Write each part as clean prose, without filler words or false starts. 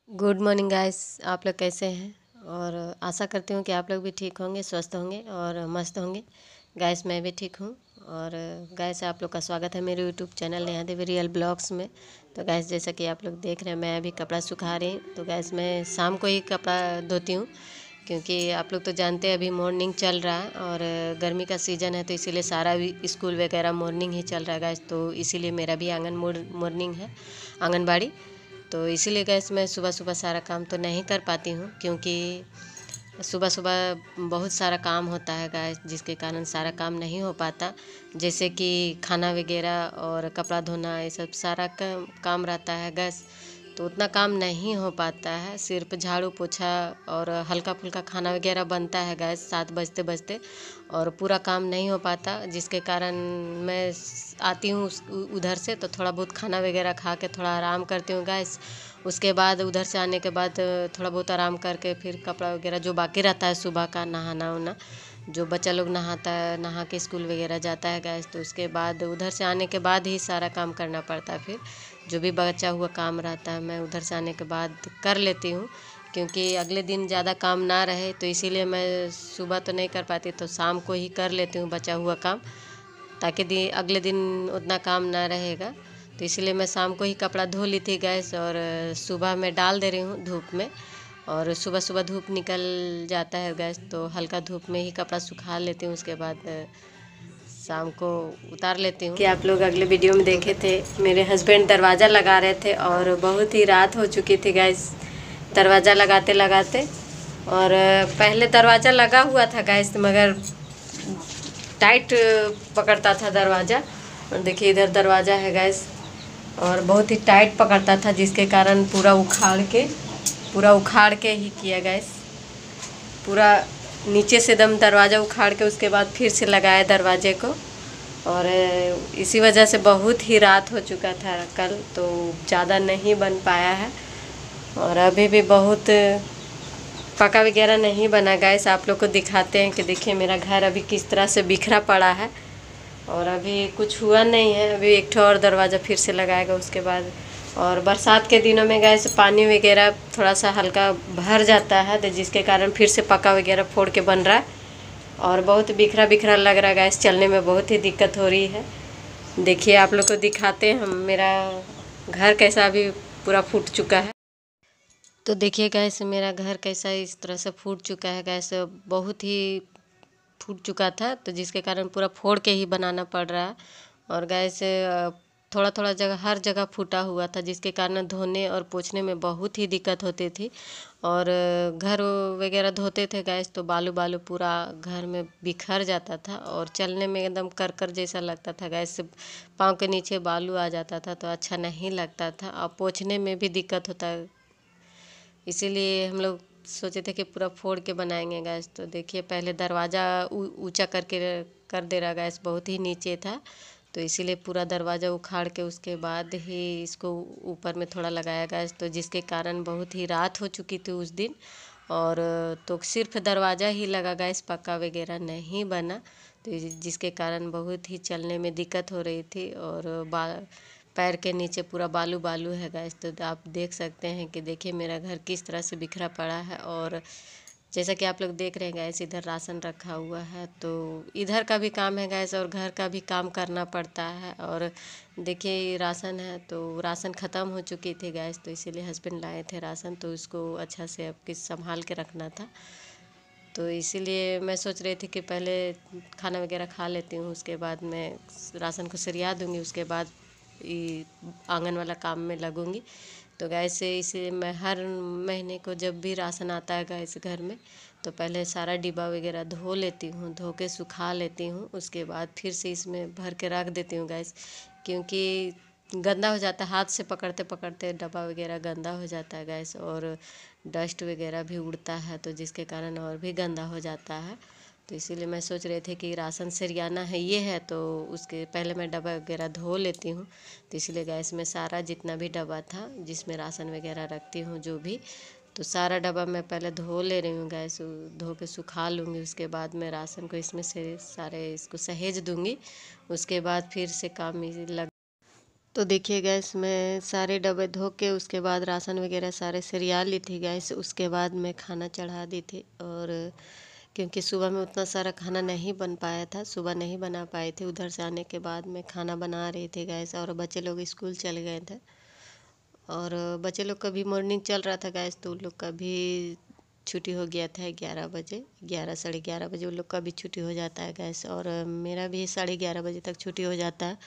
Good morning guys. आप लोग कैसे हैं? और आशा करती हूँ कि आप लोग भी ठीक होंगे, स्वस्थ होंगे और मस्त होंगे। गाइस मैं भी ठीक हूँ। और गाइस आप लोग का स्वागत है मेरे यूट्यूब चैनल नेहा देवी रियल ब्लॉग्स में। तो गाइस जैसा कि आप लोग देख रहे हैं, मैं अभी कपड़ा सुखा रही हूँ। तो गाइस मैं शाम को ही कपड़ा धोती हूँ, क्योंकि आप लोग तो जानते हैं अभी मॉर्निंग चल रहा है और गर्मी का सीज़न है, तो इसीलिए सारा भी स्कूल वगैरह मॉर्निंग ही चल रहा है गाइस। तो इसीलिए मेरा भी मॉर्निंग है, आंगनबाड़ी। तो इसीलिए गैस मैं सुबह सुबह सारा काम तो नहीं कर पाती हूँ, क्योंकि सुबह सुबह बहुत सारा काम होता है गैस, जिसके कारण सारा काम नहीं हो पाता। जैसे कि खाना वगैरह और कपड़ा धोना, ये सब सारा काम रहता है गैस। तो उतना काम नहीं हो पाता है, सिर्फ झाड़ू पोछा और हल्का फुल्का खाना वगैरह बनता है गैस 7 बजते बजते, और पूरा काम नहीं हो पाता। जिसके कारण मैं आती हूँ उधर से, तो थोड़ा बहुत खाना वगैरह खा के थोड़ा आराम करती हूँ गैस। उसके बाद उधर से आने के बाद थोड़ा बहुत आराम करके फिर कपड़ा वगैरह जो बाकी रहता है सुबह का, नहाना उना, जो बच्चा लोग नहाता है, नहा के स्कूल वगैरह जाता है गैस। तो उसके बाद उधर से आने के बाद ही सारा काम करना पड़ता है। फिर जो भी बचा हुआ काम रहता है मैं उधर से आने के बाद कर लेती हूँ, क्योंकि अगले दिन ज़्यादा काम ना रहे। तो इसीलिए मैं सुबह तो नहीं कर पाती, तो शाम को ही कर लेती हूँ बचा हुआ काम, ताकि अगले दिन उतना काम ना रहेगा। तो इसलिए मैं शाम को ही कपड़ा धो ली थी गैस, और सुबह में डाल दे रही हूँ धूप में। और सुबह सुबह धूप निकल जाता है गैस, तो हल्का धूप में ही कपड़ा सुखा लेती हूँ। उसके बाद शाम को उतार लेती हूँ। कि आप लोग अगले वीडियो में देखे थे, मेरे हस्बैंड दरवाज़ा लगा रहे थे और बहुत ही रात हो चुकी थी गैस दरवाज़ा लगाते लगाते। और पहले दरवाज़ा लगा हुआ था गैस, मगर टाइट पकड़ता था दरवाज़ा। और देखिए इधर दरवाज़ा है गैस, और बहुत ही टाइट पकड़ता था, जिसके कारण पूरा उखाड़ के ही किया गैस। पूरा नीचे से दम दरवाज़ा उखाड़ के उसके बाद फिर से लगाया दरवाजे को। और इसी वजह से बहुत ही रात हो चुका था कल, तो ज़्यादा नहीं बन पाया है। और अभी भी बहुत पका वगैरह नहीं बना गैस। आप लोग को दिखाते हैं कि देखिए मेरा घर अभी किस तरह से बिखरा पड़ा है, और अभी कुछ हुआ नहीं है। अभी एक ठो और दरवाज़ा फिर से लगाएगा उसके बाद। और बरसात के दिनों में गैस पानी वगैरह थोड़ा सा हल्का भर जाता है, तो जिसके कारण फिर से पक्का वगैरह फोड़ के बन रहा है, और बहुत बिखरा बिखरा लग रहा है गैस। चलने में बहुत ही दिक्कत हो रही है। देखिए आप लोग को दिखाते हैं हम मेरा घर कैसा अभी पूरा फूट चुका है। तो देखिए गैस मेरा घर कैसा इस तरह से फूट चुका है गैस, बहुत ही फूट चुका था, तो जिसके कारण पूरा फोड़ के ही बनाना पड़ रहा है। और गैस थोड़ा थोड़ा जगह, हर जगह फूटा हुआ था, जिसके कारण धोने और पोंछने में बहुत ही दिक्कत होती थी। और घर वगैरह धोते थे गैस, तो बालू बालू पूरा घर में बिखर जाता था, और चलने में एकदम कर जैसा लगता था गैस। पाँव के नीचे बालू आ जाता था, तो अच्छा नहीं लगता था, और पोंछने में भी दिक्कत होता है। इसीलिए हम लोग सोचे थे कि पूरा फोड़ के बनाएंगे गैस। तो देखिए पहले दरवाज़ा ऊंचा करके कर दे रहा गैस, बहुत ही नीचे था, तो इसीलिए पूरा दरवाज़ा उखाड़ के उसके बाद ही इसको ऊपर में थोड़ा लगाया गैस। तो जिसके कारण बहुत ही रात हो चुकी थी उस दिन, और तो सिर्फ दरवाज़ा ही लगा गैस, पक्का वगैरह नहीं बना। तो जिसके कारण बहुत ही चलने में दिक्कत हो रही थी, और पैर के नीचे पूरा बालू बालू है गैस। तो आप देख सकते हैं कि देखिए मेरा घर किस तरह से बिखरा पड़ा है। और जैसा कि आप लोग देख रहे हैं गैस, इधर राशन रखा हुआ है, तो इधर का भी काम है गैस, और घर का भी काम करना पड़ता है। और देखिए राशन है, तो राशन ख़त्म हो चुकी थी गैस, तो इसीलिए हस्बैंड लाए थे राशन, तो उसको अच्छा से अब किस संभाल के रखना था। तो इसीलिए मैं सोच रही थी कि पहले खाना वगैरह खा लेती हूँ, उसके बाद मैं राशन को सरिया दूँगी, उसके बाद आंगन वाला काम में लगूँगी। तो गैस से इसे मैं हर महीने को जब भी राशन आता है गैस घर में, तो पहले सारा डिब्बा वगैरह धो लेती हूँ, धो के सुखा लेती हूँ। उसके बाद फिर से इसमें भर के रख देती हूँ गैस, क्योंकि गंदा हो जाता है, हाथ से पकड़ते पकड़ते डब्बा वगैरह गंदा हो जाता है गैस, और डस्ट वगैरह भी उड़ता है, तो जिसके कारण और भी गंदा हो जाता है। तो इसीलिए मैं सोच रहे थे कि राशन सरियाना है ये है, तो उसके पहले मैं डब्बा वगैरह धो लेती हूँ। तो इसलिए गैस में सारा जितना भी डब्बा था जिसमें राशन वगैरह रखती हूँ जो भी, तो सारा डब्बा मैं पहले धो ले रही हूँ गैस, धो के सुखा लूँगी। उसके बाद मैं राशन को इसमें से सारे इसको सहेज दूँगी, उसके बाद फिर से काम में लग। तो देखिए गैस, मैं सारे डब्बे धो के उसके बाद राशन वगैरह सारे सरिया ली थी गैस। उसके बाद मैं खाना चढ़ा दी थी। और क्योंकि सुबह में उतना सारा खाना नहीं बन पाया था, सुबह नहीं बना पाए थे, उधर से आने के बाद मैं खाना बना रही थी गैस। और बच्चे लोग स्कूल चले गए थे और बच्चे लोग का भी मॉर्निंग चल रहा था गैस, तो उन लोग का भी छुट्टी हो गया था 11 बजे, 11 साढ़े 11 बजे उन लोग का भी छुट्टी हो जाता है गैस। और मेरा भी 11:30 बजे तक छुट्टी हो जाता है।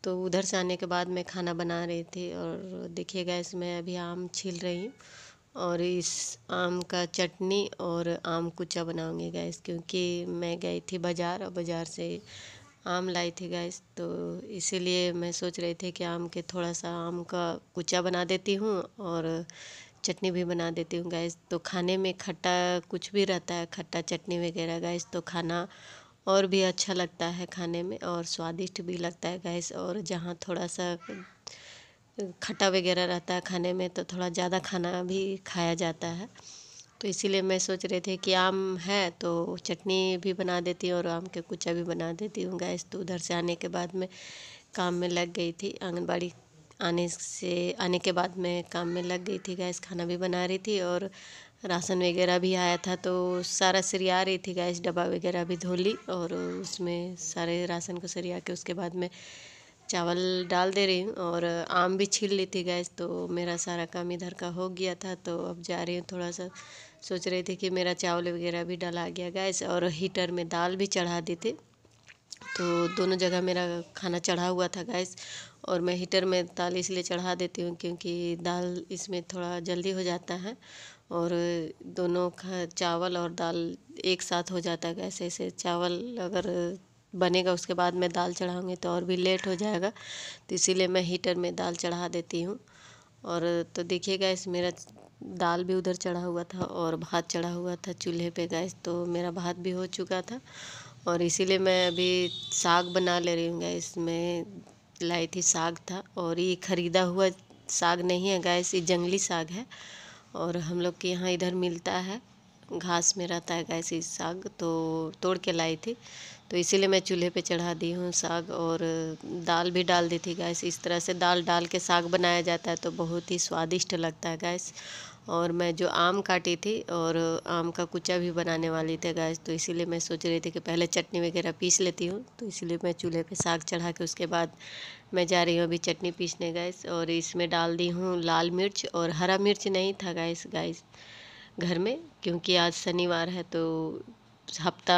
तो उधर से आने के बाद मैं खाना बना रही थी। और देखिए गैस, मैं अभी आम छील रही हूँ और इस आम का चटनी और आम कुचा बनाऊंगी गैस। क्योंकि मैं गई थी बाज़ार और बाज़ार से आम लाई थी गैस, तो इसीलिए मैं सोच रही थी कि थोड़ा सा आम का कुचा बना देती हूँ और चटनी भी बना देती हूँ गैस। तो खाने में खट्टा कुछ भी रहता है, खट्टा चटनी वगैरह गैस, तो खाना और भी अच्छा लगता है खाने में और स्वादिष्ट भी लगता है गैस। और जहाँ थोड़ा सा खट्टा वगैरह रहता है खाने में, तो थोड़ा ज़्यादा खाना भी खाया जाता है। तो इसीलिए मैं सोच रही थी कि आम है तो चटनी भी बना देती हूँ और आम के कुचा भी बना देती हूँ गैस। तो उधर से आने के बाद मैं काम में लग गई थी। आंगनबाड़ी आने के बाद मैं काम में लग गई थी गैस, खाना भी बना रही थी और राशन वगैरह भी आया था तो सारा सरिया रही थी गैस। डब्बा वगैरह भी धो ली और उसमें सारे राशन को सरिया के उसके बाद में चावल डाल दे रही हूँ और आम भी छील ली थी गैस। तो मेरा सारा काम इधर का हो गया था। तो अब जा रही हूँ, थोड़ा सा सोच रही थी कि मेरा चावल वगैरह भी डला गया गैस और हीटर में दाल भी चढ़ा दी थी। तो दोनों जगह मेरा खाना चढ़ा हुआ था गैस। और मैं हीटर में दाल इसलिए चढ़ा देती हूँ क्योंकि दाल इसमें थोड़ा जल्दी हो जाता है और दोनों चावल और दाल एक साथ हो जाता है गैस। ऐसे चावल अगर बनेगा उसके बाद मैं दाल चढ़ाऊँगी तो और भी लेट हो जाएगा, तो इसीलिए मैं हीटर में दाल चढ़ा देती हूँ। और तो देखिए गैस, मेरा दाल भी उधर चढ़ा हुआ था और भात चढ़ा हुआ था चूल्हे पे गैस। तो मेरा भात भी हो चुका था और इसीलिए मैं अभी साग बना ले रही हूँ गैस। मैं लाई थी साग था और ये ख़रीदा हुआ साग नहीं है गैस, ये जंगली साग है और हम लोग के यहाँ इधर मिलता है, घास में रहता है गैस ये साग। तो तोड़ के लाई थी, तो इसीलिए मैं चूल्हे पे चढ़ा दी हूँ साग और दाल भी डाल दी थी गैस। इस तरह से दाल डाल के साग बनाया जाता है तो बहुत ही स्वादिष्ट लगता है गैस। और मैं जो आम काटी थी और आम का कुचा भी बनाने वाली थी गैस, तो इसीलिए मैं सोच रही थी कि पहले चटनी वगैरह पीस लेती हूँ। तो इसीलिए मैं चूल्हे पे साग चढ़ा के उसके बाद मैं जा रही हूँ अभी चटनी पीसने गैस। और इसमें डाल दी हूँ लाल मिर्च और हरा मिर्च नहीं था गैस घर में, क्योंकि आज शनिवार है तो हफ्ता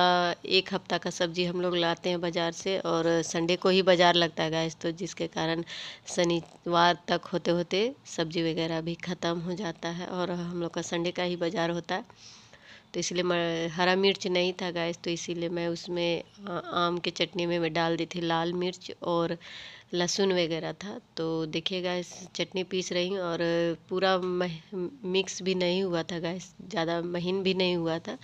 एक हफ्ता का सब्जी हम लोग लाते हैं बाज़ार से और संडे को ही बाज़ार लगता है गैस। तो जिसके कारण शनिवार तक होते होते सब्जी वगैरह भी ख़त्म हो जाता है और हम लोग का संडे का ही बाज़ार होता है। तो इसलिए मैं हरा मिर्च नहीं था गैस, तो इसीलिए मैं उसमें आम के चटनी में मैं डाल दी थी लाल मिर्च और लहसुन वगैरह था। तो देखिए गैस, चटनी पीस रही हूँ और पूरा मिक्स भी नहीं हुआ था गैस, ज़्यादा महीन भी नहीं हुआ था।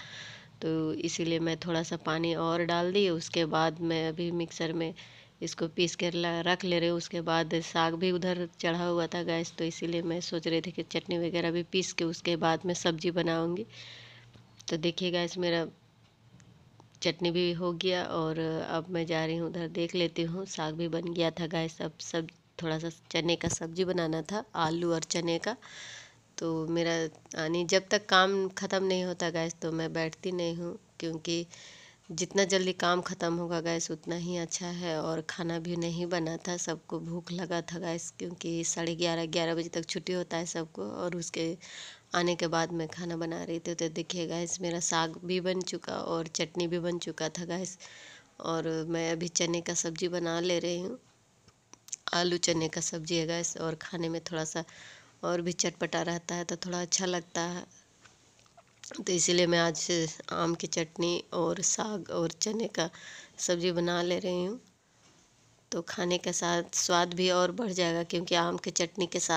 तो इसीलिए मैं थोड़ा सा पानी और डाल दी। उसके बाद मैं अभी मिक्सर में इसको पीस कर रख ले रही हूँ। उसके बाद साग भी उधर चढ़ा हुआ था गैस, तो इसीलिए मैं सोच रही थी कि चटनी वगैरह भी पीस के उसके बाद मैं सब्जी बनाऊँगी। तो देखिए गैस, मेरा चटनी भी हो गया और अब मैं जा रही हूँ उधर देख लेती हूँ। साग भी बन गया था गैस। अब सब थोड़ा सा चने का सब्जी बनाना था, आलू और चने का। तो मेरा यानी जब तक काम ख़त्म नहीं होता गैस तो मैं बैठती नहीं हूँ, क्योंकि जितना जल्दी काम ख़त्म होगा गैस उतना ही अच्छा है। और खाना भी नहीं बना था, सबको भूख लगा था गैस, क्योंकि 11:30 बजे तक छुट्टी होता है सबको और उसके आने के बाद मैं खाना बना रही थी। तो देखिए गैस, मेरा साग भी बन चुका और चटनी भी बन चुका था गैस। और मैं अभी चने का सब्ज़ी बना ले रही हूँ। आलू चने का सब्ज़ी है गैस और खाने में थोड़ा सा और भी चटपटा रहता है तो थोड़ा अच्छा लगता है। तो इसीलिए मैं आज आम की चटनी और साग और चने का सब्ज़ी बना ले रही हूँ। तो खाने के साथ स्वाद भी और बढ़ जाएगा, क्योंकि आम की चटनी के साथ